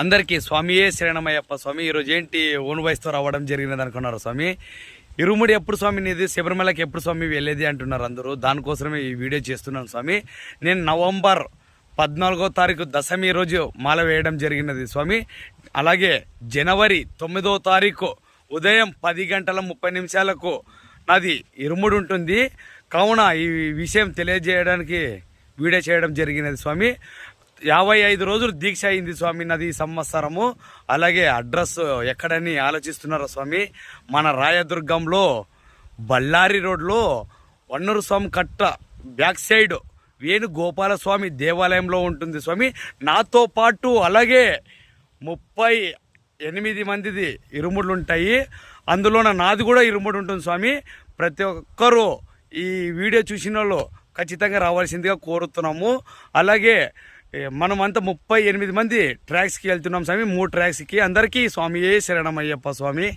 అందరికీ స్వామియే శరణమయ్యప్ప స్వామి. ఈరోజు ఏంటి ఓన్ వయసుతో రావడం జరిగినది అనుకున్నారు స్వామి. ఇరుముడి ఎప్పుడు స్వామి నీది, శబరిమలకి ఎప్పుడు స్వామి వెళ్ళేది అంటున్నారు అందరూ. దానికోసమే ఈ వీడియో చేస్తున్నాను స్వామి. నేను నవంబర్ 14వ తారీఖు దశమి రోజు మాల వేయడం జరిగినది స్వామి. అలాగే జనవరి 9వ తారీఖు ఉదయం 10:30 నాది ఇరుముడి ఉంటుంది. కావున ఈ విషయం తెలియజేయడానికి వీడియో చేయడం జరిగినది స్వామి. 55 రోజులు దీక్ష అయింది స్వామి నది సంవత్సరము. అలాగే అడ్రస్ ఎక్కడని ఆలోచిస్తున్నారా స్వామి? మన రాయదుర్గంలో బళ్ళారి రోడ్లో వన్నూరు స్వామి కట్ట బ్యాక్ సైడ్ వేణుగోపాలస్వామి దేవాలయంలో ఉంటుంది స్వామి. నాతో పాటు అలాగే 38 మందిది ఇరుముడులు ఉంటాయి. అందులోన నాది కూడా ఇరుముడు ఉంటుంది స్వామి. ప్రతి ఒక్కరూ ఈ వీడియో చూసిన వాళ్ళు ఖచ్చితంగా రావాల్సిందిగా కోరుతున్నాము. అలాగే మనమంతా 38 మంది ట్రాక్స్కి వెళ్తున్నాం స్వామి. 3 ట్రాక్స్కి. అందరికీ స్వామియే శరణమయ్యప్ప స్వామి.